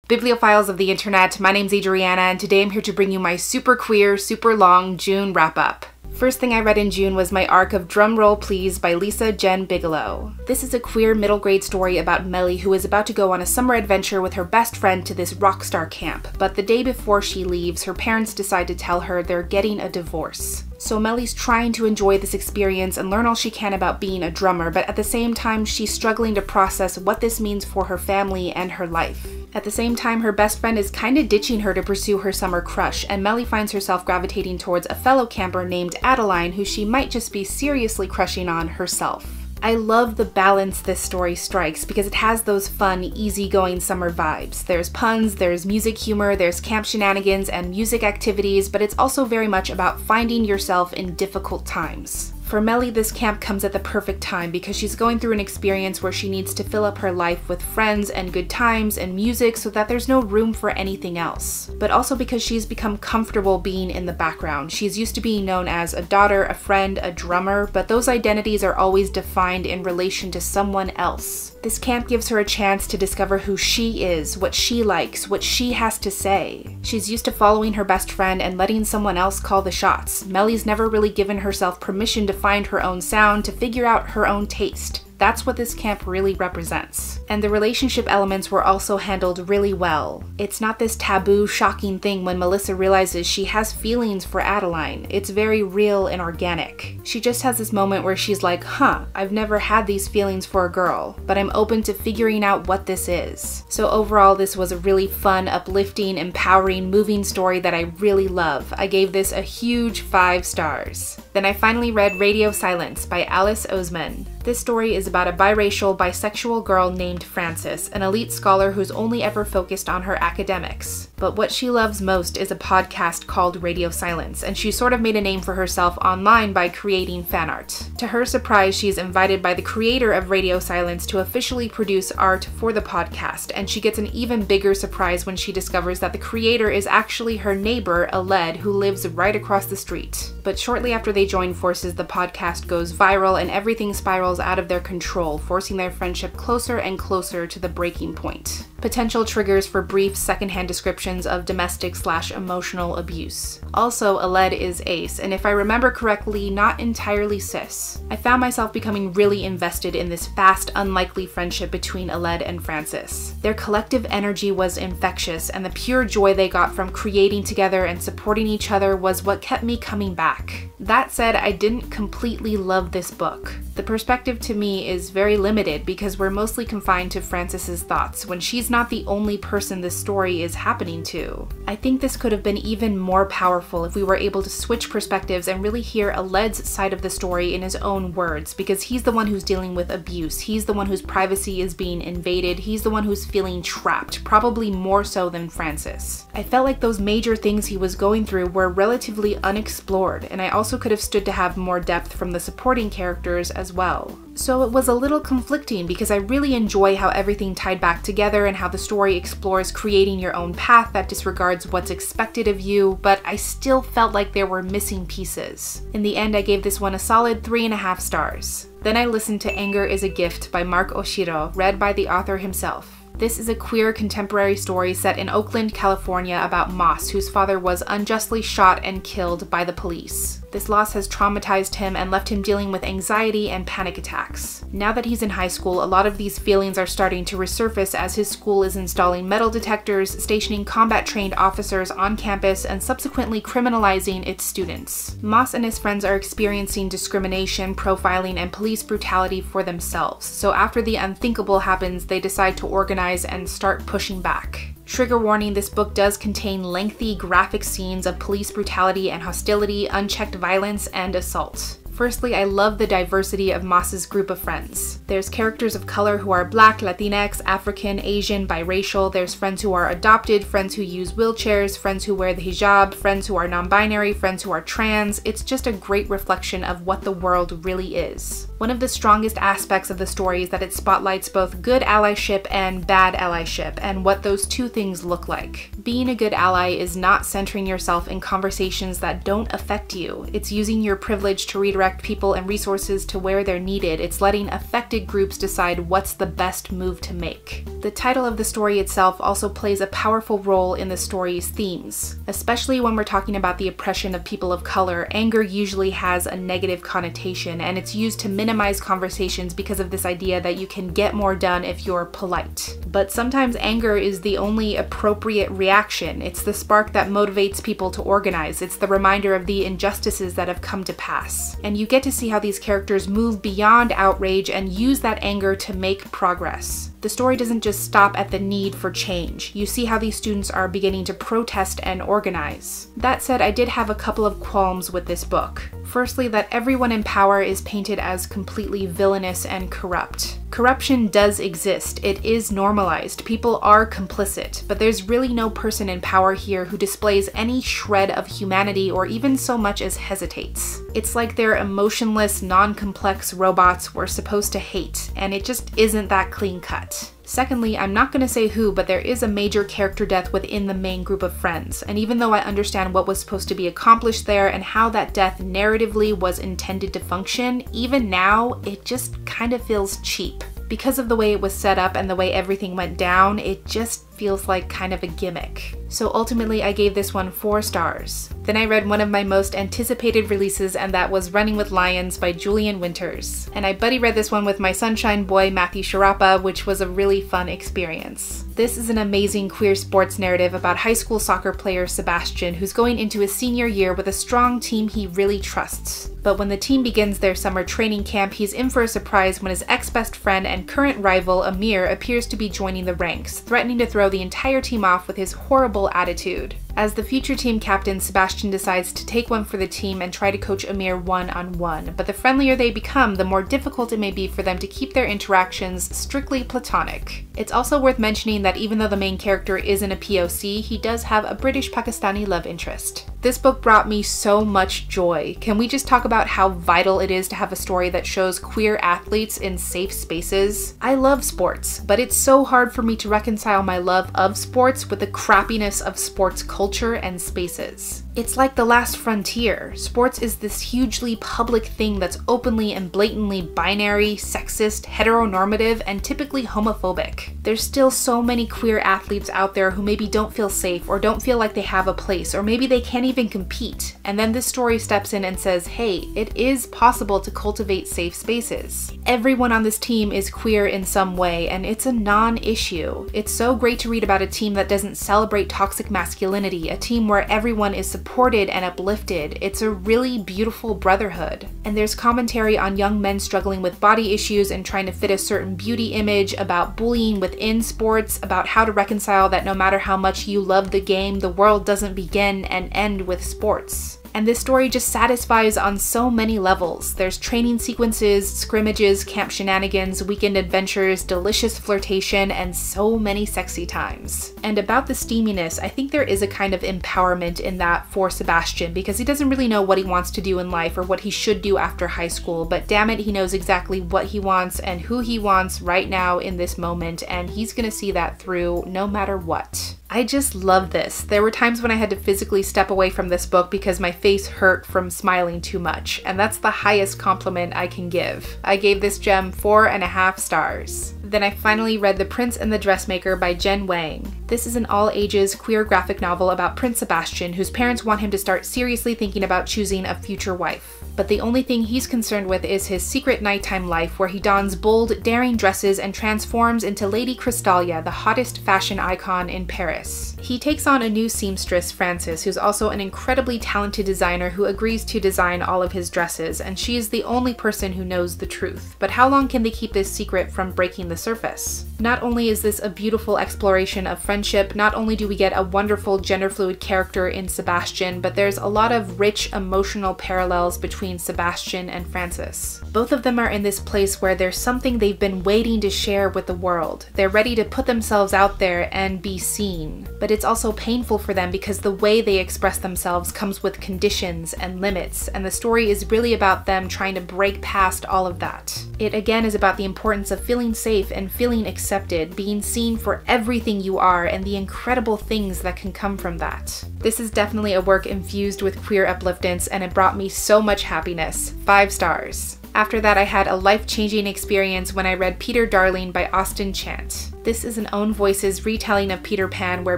Bibliophiles of the internet, my name's Adriana, and today I'm here to bring you my super queer, super long June wrap-up. First thing I read in June was my Arc of Drumroll Please by Lisa Jen Bigelow. This is a queer middle grade story about Melly, who is about to go on a summer adventure with her best friend to this rock star camp, but the day before she leaves, her parents decide to tell her they're getting a divorce. So Melly's trying to enjoy this experience and learn all she can about being a drummer, but at the same time she's struggling to process what this means for her family and her life. At the same time, her best friend is kinda ditching her to pursue her summer crush, and Melly finds herself gravitating towards a fellow camper named Adeline, who she might just be seriously crushing on herself. I love the balance this story strikes because it has those fun, easygoing summer vibes. There's puns, there's music humor, there's camp shenanigans and music activities, but it's also very much about finding yourself in difficult times. For Melly, this camp comes at the perfect time because she's going through an experience where she needs to fill up her life with friends and good times and music so that there's no room for anything else. But also because she's become comfortable being in the background. She's used to being known as a daughter, a friend, a drummer, but those identities are always defined in relation to someone else. This camp gives her a chance to discover who she is, what she likes, what she has to say. She's used to following her best friend and letting someone else call the shots. Melly's never really given herself permission to find her own sound, to figure out her own taste. That's what this camp really represents. And the relationship elements were also handled really well. It's not this taboo, shocking thing when Melissa realizes she has feelings for Adeline. It's very real and organic. She just has this moment where she's like, I've never had these feelings for a girl, but I'm open to figuring out what this is. So overall, this was a really fun, uplifting, empowering, moving story that I really love. I gave this a huge 5 stars. Then I finally read Radio Silence by Alice Oseman. This story is about a biracial, bisexual girl named Frances, an elite scholar who's only ever focused on her academics. But what she loves most is a podcast called Radio Silence, and she sort of made a name for herself online by creating fan art. To her surprise, she's invited by the creator of Radio Silence to officially produce art for the podcast, and she gets an even bigger surprise when she discovers that the creator is actually her neighbor, Aled, who lives right across the street. But shortly after they join forces, the podcast goes viral and everything spirals out of their control, forcing their friendship closer and closer to the breaking point. Potential triggers for brief secondhand descriptions of domestic/emotional abuse. Also, Aled is ace, and if I remember correctly, not entirely cis. I found myself becoming really invested in this fast, unlikely friendship between Aled and Frances. Their collective energy was infectious, and the pure joy they got from creating together and supporting each other was what kept me coming back. That said, I didn't completely love this book. The perspective to me is very limited because we're mostly confined to Frances's thoughts when she's not the only person this story is happening to. I think this could have been even more powerful if we were able to switch perspectives and really hear Aled's side of the story in his own words, because he's the one who's dealing with abuse, he's the one whose privacy is being invaded, he's the one who's feeling trapped, probably more so than Frances. I felt like those major things he was going through were relatively unexplored, and I also could have stood to have more depth from the supporting characters as well. So it was a little conflicting because I really enjoy how everything tied back together and how the story explores creating your own path that disregards what's expected of you, but I still felt like there were missing pieces. In the end, I gave this one a solid 3.5 stars. Then I listened to Anger is a Gift by Mark Oshiro, read by the author himself. This is a queer contemporary story set in Oakland, California about Moss, whose father was unjustly shot and killed by the police. This loss has traumatized him and left him dealing with anxiety and panic attacks. Now that he's in high school, a lot of these feelings are starting to resurface as his school is installing metal detectors, stationing combat-trained officers on campus, and subsequently criminalizing its students. Moss and his friends are experiencing discrimination, profiling, and police brutality for themselves, so after the unthinkable happens, they decide to organize and start pushing back. Trigger warning, this book does contain lengthy, graphic scenes of police brutality and hostility, unchecked violence, and assault. Firstly, I love the diversity of Moss's group of friends. There's characters of color who are Black, Latinx, African, Asian, biracial. There's friends who are adopted, friends who use wheelchairs, friends who wear the hijab, friends who are non-binary, friends who are trans. It's just a great reflection of what the world really is. One of the strongest aspects of the story is that it spotlights both good allyship and bad allyship, and what those two things look like. Being a good ally is not centering yourself in conversations that don't affect you. It's using your privilege to redirect people and resources to where they're needed. It's letting affected groups decide what's the best move to make. The title of the story itself also plays a powerful role in the story's themes. Especially when we're talking about the oppression of people of color, anger usually has a negative connotation, and it's used to minimize conversations because of this idea that you can get more done if you're polite. But sometimes anger is the only appropriate reaction. It's the spark that motivates people to organize. It's the reminder of the injustices that have come to pass. And you get to see how these characters move beyond outrage and use that anger to make progress. The story doesn't just stop at the need for change. You see how these students are beginning to protest and organize. That said, I did have a couple of qualms with this book. Firstly, that everyone in power is painted as completely villainous and corrupt. Corruption does exist. It is normalized. People are complicit, but there's really no person in power here who displays any shred of humanity or even so much as hesitates. It's like they're emotionless, non-complex robots we're supposed to hate, and it just isn't that clean cut. Secondly, I'm not going to say who, but there is a major character death within the main group of friends, and even though I understand what was supposed to be accomplished there and how that death narratively was intended to function, even now, it just kind of feels cheap. Because of the way it was set up and the way everything went down, it just feels like kind of a gimmick. So ultimately I gave this one 4 stars. Then I read one of my most anticipated releases, and that was Running with Lions by Julian Winters. And I buddy read this one with my sunshine boy Matthew Sharapa, which was a really fun experience. This is an amazing queer sports narrative about high school soccer player Sebastian, who's going into his senior year with a strong team he really trusts. But when the team begins their summer training camp, he's in for a surprise when his ex-best friend and current rival Amir appears to be joining the ranks, threatening to throw the entire team off with his horrible attitude. As the future team captain, Sebastian decides to take one for the team and try to coach Amir one-on-one, but the friendlier they become, the more difficult it may be for them to keep their interactions strictly platonic. It's also worth mentioning that even though the main character isn't a POC, he does have a British-Pakistani love interest. This book brought me so much joy. Can we just talk about how vital it is to have a story that shows queer athletes in safe spaces? I love sports, but it's so hard for me to reconcile my love of sports with the crappiness of sports culture and spaces. It's like the last frontier. Sports is this hugely public thing that's openly and blatantly binary, sexist, heteronormative, and typically homophobic. There's still so many queer athletes out there who maybe don't feel safe or don't feel like they have a place, or maybe they can't even compete. And then this story steps in and says, hey, it is possible to cultivate safe spaces. Everyone on this team is queer in some way, and it's a non-issue. It's so great to read about a team that doesn't celebrate toxic masculinity, a team where everyone is supported and uplifted. It's a really beautiful brotherhood. And there's commentary on young men struggling with body issues and trying to fit a certain beauty image, about bullying within sports, about how to reconcile that no matter how much you love the game, the world doesn't begin and end with sports. And this story just satisfies on so many levels. There's training sequences, scrimmages, camp shenanigans, weekend adventures, delicious flirtation, and so many sexy times. And about the steaminess, I think there is a kind of empowerment in that for Sebastian, because he doesn't really know what he wants to do in life or what he should do after high school, but damn it, he knows exactly what he wants and who he wants right now in this moment, and he's gonna see that through no matter what. I just love this. There were times when I had to physically step away from this book because my face hurt from smiling too much, and that's the highest compliment I can give. I gave this gem 4.5 stars. Then I finally read The Prince and the Dressmaker by Jen Wang. This is an all-ages queer graphic novel about Prince Sebastian, whose parents want him to start seriously thinking about choosing a future wife. But the only thing he's concerned with is his secret nighttime life, where he dons bold, daring dresses and transforms into Lady Crystalia, the hottest fashion icon in Paris. He takes on a new seamstress, Frances, who's also an incredibly talented designer who agrees to design all of his dresses, and she is the only person who knows the truth. But how long can they keep this secret from breaking the surface? Not only is this a beautiful exploration of friendship, not only do we get a wonderful gender-fluid character in Sebastian, but there's a lot of rich emotional parallels between Sebastian and Francis. Both of them are in this place where there's something they've been waiting to share with the world. They're ready to put themselves out there and be seen. But it's also painful for them because the way they express themselves comes with conditions and limits, and the story is really about them trying to break past all of that. It again is about the importance of feeling safe and feeling accepted, being seen for everything you are, and the incredible things that can come from that. This is definitely a work infused with queer upliftance, and it brought me so much happiness. 5 stars. After that, I had a life-changing experience when I read Peter Darling by Austen Chant. This is an Own Voices retelling of Peter Pan where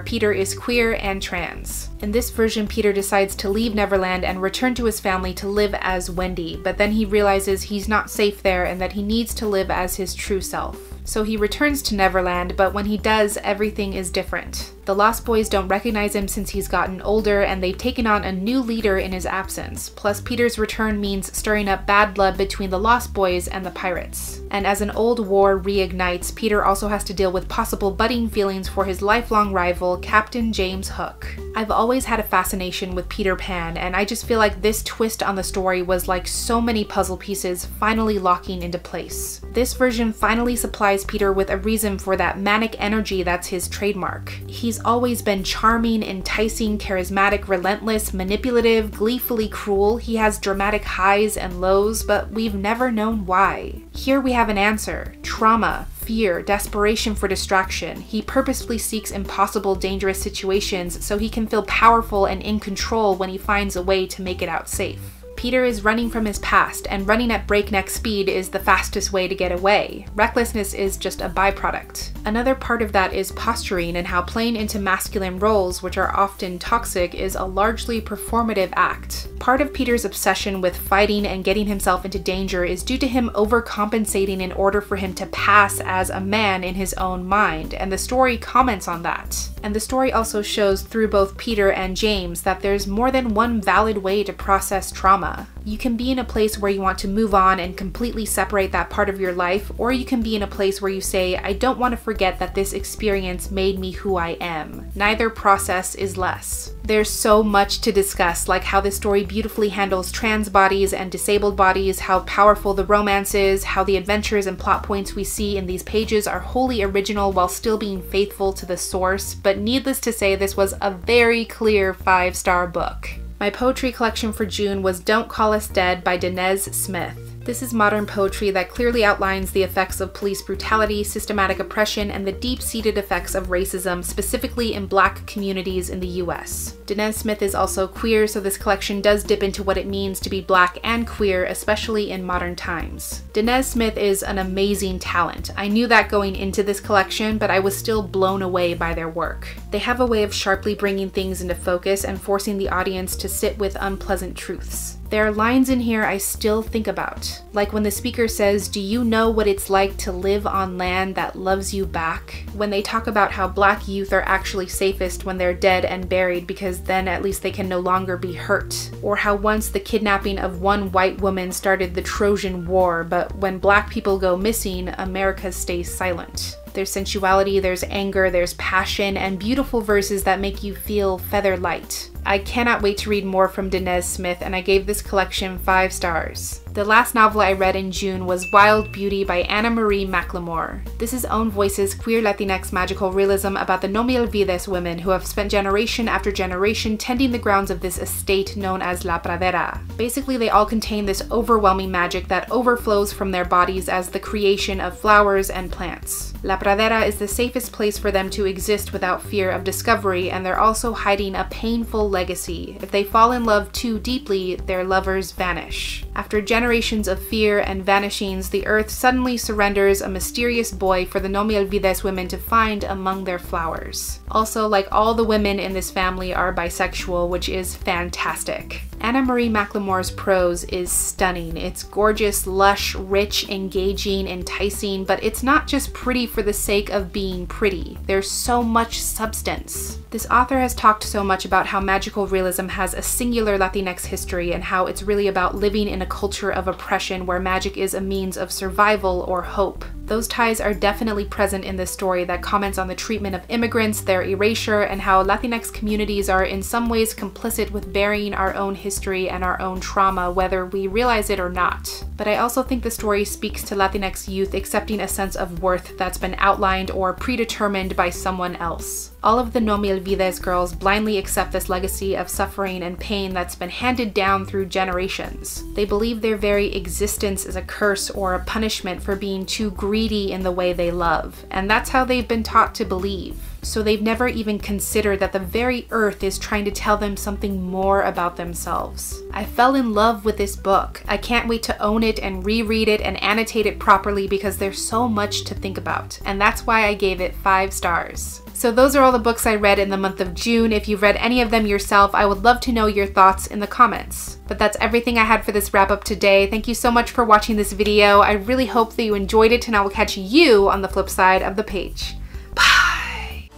Peter is queer and trans. In this version, Peter decides to leave Neverland and return to his family to live as Wendy, but then he realizes he's not safe there and that he needs to live as his true self. So he returns to Neverland, but when he does, everything is different. The Lost Boys don't recognize him since he's gotten older, and they've taken on a new leader in his absence. Plus, Peter's return means stirring up bad blood between the Lost Boys and the pirates. And as an old war reignites, Peter also has to deal with possible budding feelings for his lifelong rival, Captain James Hook. I've always had a fascination with Peter Pan, and I just feel like this twist on the story was like so many puzzle pieces finally locking into place. This version finally supplies Peter with a reason for that manic energy that's his trademark. He's always been charming, enticing, charismatic, relentless, manipulative, gleefully cruel. He has dramatic highs and lows, but we've never known why. Here we have an answer. Trauma, fear, desperation for distraction. He purposefully seeks impossible, dangerous situations so he can feel powerful and in control when he finds a way to make it out safe. Peter is running from his past, and running at breakneck speed is the fastest way to get away. Recklessness is just a byproduct. Another part of that is posturing and how playing into masculine roles, which are often toxic, is a largely performative act. Part of Peter's obsession with fighting and getting himself into danger is due to him overcompensating in order for him to pass as a man in his own mind, and the story comments on that. And the story also shows through both Peter and James that there's more than one valid way to process trauma. You can be in a place where you want to move on and completely separate that part of your life, or you can be in a place where you say, I don't want to forget that this experience made me who I am. Neither process is less. There's so much to discuss, like how this story beautifully handles trans bodies and disabled bodies, how powerful the romance is, how the adventures and plot points we see in these pages are wholly original while still being faithful to the source, but needless to say, this was a very clear 5-star book. My poetry collection for June was Don't Call Us Dead by Dinez Smith. This is modern poetry that clearly outlines the effects of police brutality, systematic oppression, and the deep-seated effects of racism, specifically in Black communities in the US. Dinez Smith is also queer, so this collection does dip into what it means to be Black and queer, especially in modern times. Dinez Smith is an amazing talent. I knew that going into this collection, but I was still blown away by their work. They have a way of sharply bringing things into focus and forcing the audience to sit with unpleasant truths. There are lines in here I still think about, like when the speaker says, "Do you know what it's like to live on land that loves you back?" When they talk about how Black youth are actually safest when they're dead and buried because then at least they can no longer be hurt. Or how once the kidnapping of one white woman started the Trojan War, but when Black people go missing, America stays silent. There's sensuality, there's anger, there's passion, and beautiful verses that make you feel feather light. I cannot wait to read more from Dinez Smith, and I gave this collection 5 stars. The last novel I read in June was Wild Beauty by Anna Marie McLemore. This is Own Voices queer Latinx magical realism about the No Me Olvides women who have spent generation after generation tending the grounds of this estate known as La Pradera. Basically, they all contain this overwhelming magic that overflows from their bodies as the creation of flowers and plants. La Pradera is the safest place for them to exist without fear of discovery, and they're also hiding a painful legacy. If they fall in love too deeply, their lovers vanish. After generations of fear and vanishings, the earth suddenly surrenders a mysterious boy for the No Me Olvides women to find among their flowers. Also, like all the women in this family are bisexual, which is fantastic. Anna Marie McLemore's prose is stunning. It's gorgeous, lush, rich, engaging, enticing, but it's not just pretty for the sake of being pretty. There's so much substance. This author has talked so much about how magical realism has a singular Latinx history and how it's really about living in a culture of oppression where magic is a means of survival or hope. Those ties are definitely present in this story that comments on the treatment of immigrants, their erasure, and how Latinx communities are in some ways complicit with burying our own history and our own trauma, whether we realize it or not. But I also think the story speaks to Latinx youth accepting a sense of worth that's been outlined or predetermined by someone else. All of the No Me Olvides girls blindly accept this legacy of suffering and pain that's been handed down through generations. They believe their very existence is a curse or a punishment for being too greedy in the way they love, and that's how they've been taught to believe. So they've never even considered that the very earth is trying to tell them something more about themselves. I fell in love with this book. I can't wait to own it and reread it and annotate it properly because there's so much to think about, and that's why I gave it 5 stars. So those are all the books I read in the month of June. If you've read any of them yourself, I would love to know your thoughts in the comments. But that's everything I had for this wrap up today. Thank you so much for watching this video. I really hope that you enjoyed it, and I will catch you on the flip side of the page. Bye!